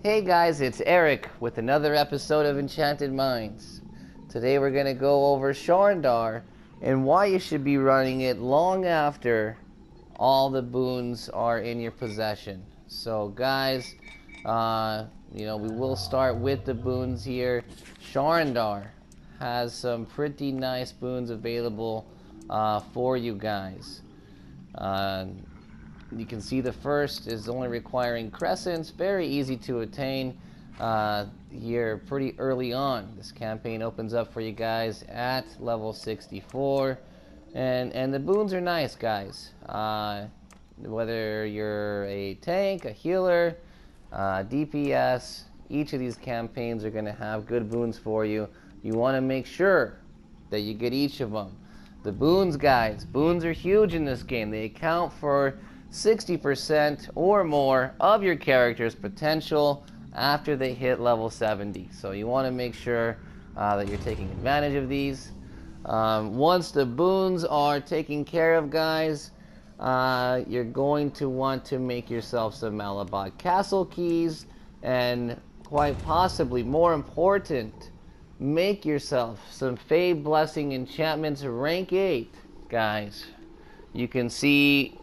Hey guys, it's Eric with another episode of Enchanted Minds. Today we're going to go over Sharandar and why you should be running it long after all the boons are in your possession. So guys, we will start with the boons here. Sharandar has some pretty nice boons available for you guys. You can see the first is only requiring crescents, very easy to attain here pretty early on. This campaign opens up for you guys at level 64, and the boons are nice, guys. Whether you're a tank, a healer, DPS, each of these campaigns are going to have good boons for you. You want to make sure that you get each of them. The boons, guys, boons are huge in this game. They account for 60% or more of your character's potential after they hit level 70. So you want to make sure that you're taking advantage of these. Once the boons are taken care of, guys, you're going to want to make yourself some Malabad Castle keys, and quite possibly more important, make yourself some Fey Blessing enchantments rank 8, guys. You can see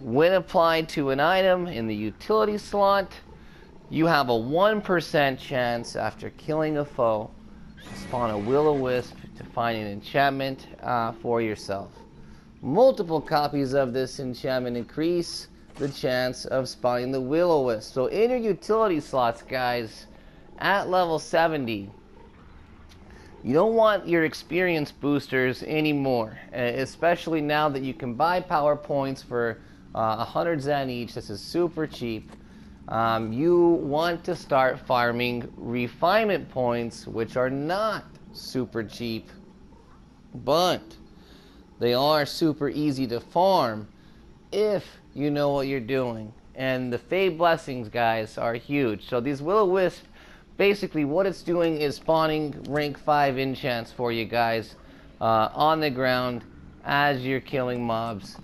when applied to an item in the utility slot, you have a 1% chance after killing a foe to spawn a will-o-wisp to find an enchantment for yourself. Multiple copies of this enchantment increase the chance of spawning the will-o-wisp. So in your utility slots, guys, at level 70, you don't want your experience boosters anymore, especially now that you can buy power points for 100 Zen each. This is super cheap. You want to start farming refinement points, which are not super cheap, but they are super easy to farm if you know what you're doing. And the Fey Blessings, guys, are huge. So these Will-O-Wisp, basically what it's doing is spawning rank 5 enchants for you guys on the ground as you're killing mobs.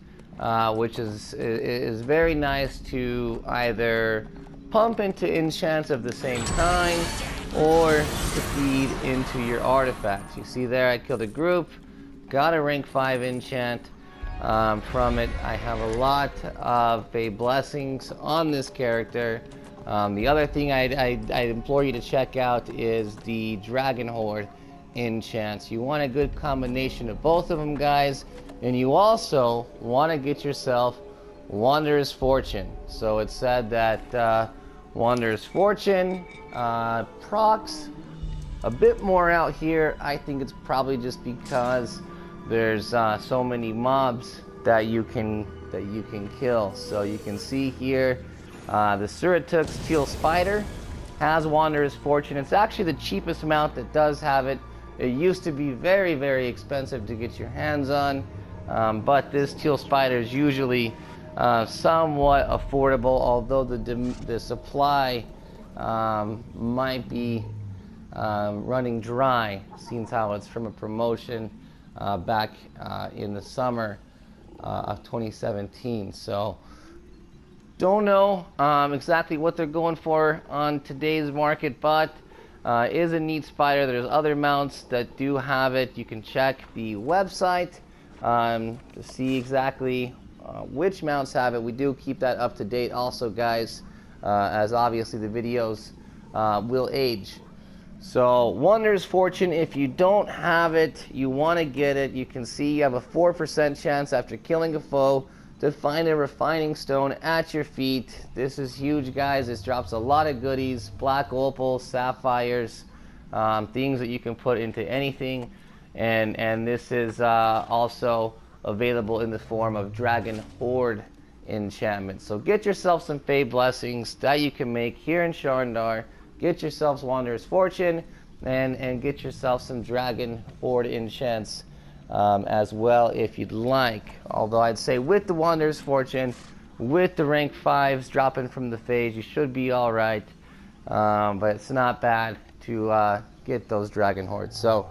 Which is very nice to either pump into enchants of the same kind or to feed into your artifacts. You see there, I killed a group, got a rank 5 enchant from it. I have a lot of Fey Blessings on this character. The other thing I implore you to check out is the Dragon Horde enchants. You want a good combination of both of them, guys. And you also want to get yourself Wanderer's Fortune. So it's said that Wanderer's Fortune procs a bit more out here. I think it's probably just because there's so many mobs that you can kill. So you can see here, the Suratuk's Teal Spider has Wanderer's Fortune. It's actually the cheapest mount that does have it. It used to be very, very expensive to get your hands on. But this Teal Spider is usually somewhat affordable, although the supply might be running dry, since how it's from a promotion back in the summer of 2017. So don't know exactly what they're going for on today's market, but is a neat spider. There's other mounts that do have it. You can check the website to see exactly which mounts have it. We do keep that up to date also, guys, as obviously the videos will age. So Wanderer's Fortune, if you don't have it, you want to get it. You can see you have a 4% chance after killing a foe to find a refining stone at your feet. This is huge, guys. This drops a lot of goodies, black opal, sapphires, things that you can put into anything. And this is also available in the form of Dragon Horde enchantment. So get yourself some Fey Blessings that you can make here in Sharandar. Get yourself Wanderer's Fortune, and get yourself some Dragon Horde enchants as well if you'd like. Although I'd say with the Wanderer's Fortune, with the rank 5s dropping from the Fays, you should be alright. But it's not bad to get those Dragon Hordes. So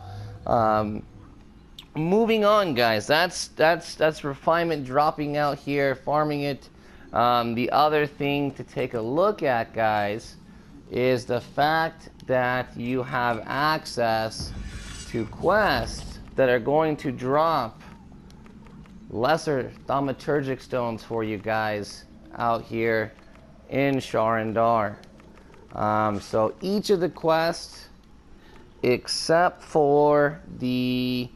moving on, guys, that's refinement dropping out here, farming it The other thing to take a look at, guys, is the fact that you have access to quests that are going to drop lesser thaumaturgic stones for you guys out here in Sharandar. So each of the quests, except for the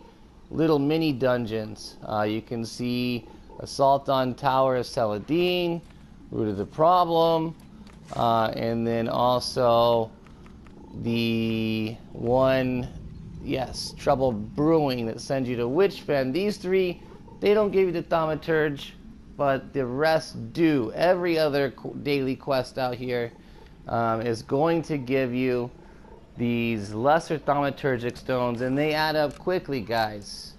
little mini dungeons, you can see Assault on Tower of Saladin, Root of the Problem, and then also the one, yes, Trouble Brewing, that sends you to Witchfen. These three, they don't give you the thaumaturge, but the rest do. Every other daily quest out here is going to give you these lesser thaumaturgic stones, and they add up quickly, guys.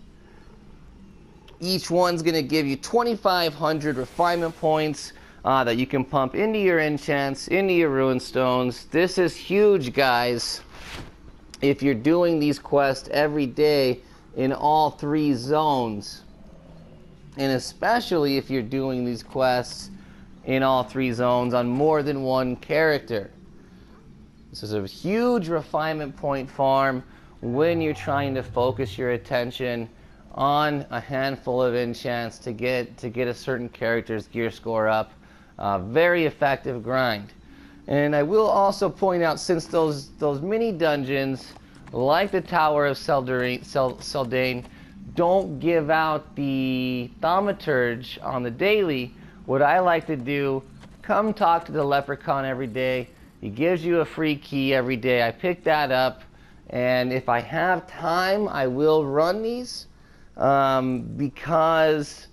Each one's going to give you 2,500 refinement points that you can pump into your enchants, into your rune stones. This is huge, guys, if you're doing these quests every day in all 3 zones. And especially if you're doing these quests in all 3 zones on more than one character. This is a huge refinement point farm when you're trying to focus your attention on a handful of enchants to get a certain character's gear score up. Very effective grind. And I will also point out, since those mini dungeons, like the Tower of Seldane, don't give out the thaumaturge on the daily, what I like to do, come talk to the leprechaun every day. He gives you a free key every day. I pick that up, and if I have time, I will run these, because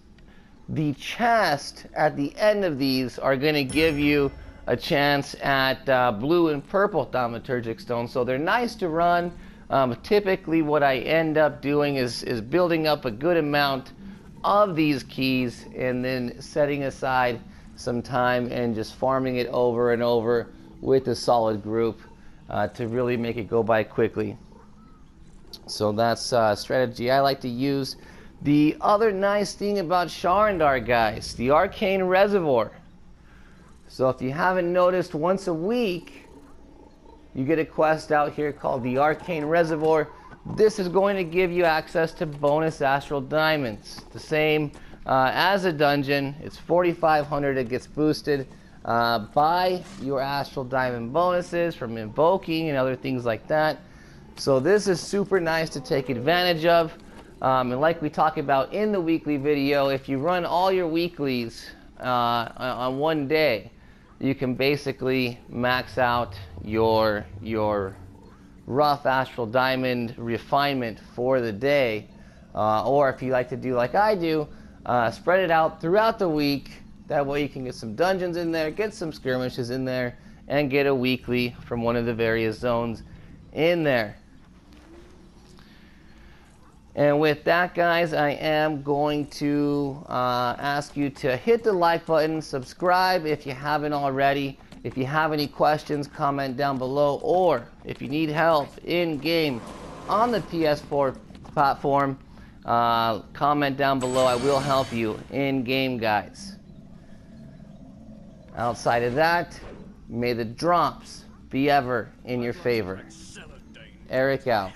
the chest at the end of these are going to give you a chance at blue and purple thaumaturgic stones. So they're nice to run. Typically what I end up doing is building up a good amount of these keys and then setting aside some time and just farming it over and over with a solid group to really make it go by quickly. So that's a strategy I like to use. The other nice thing about Sharandar, guys, the Arcane Reservoir. So if you haven't noticed, once a week you get a quest out here called the Arcane Reservoir. This is going to give you access to bonus astral diamonds. The same as a dungeon. It's 4,500. It gets boosted by your astral diamond bonuses from invoking and other things like that. So this is super nice to take advantage of. And like we talk about in the weekly video, if you run all your weeklies on one day, you can basically max out your rough astral diamond refinement for the day. Or if you like to do like I do, spread it out throughout the week. That way you can get some dungeons in there, get some skirmishes in there, and get a weekly from one of the various zones in there. And with that, guys, I am going to ask you to hit the like button, subscribe if you haven't already. If you have any questions, comment down below, or if you need help in game on the PS4 platform, comment down below. I will help you in game, guys. Outside of that, may the drops be ever in your favor. Eric out.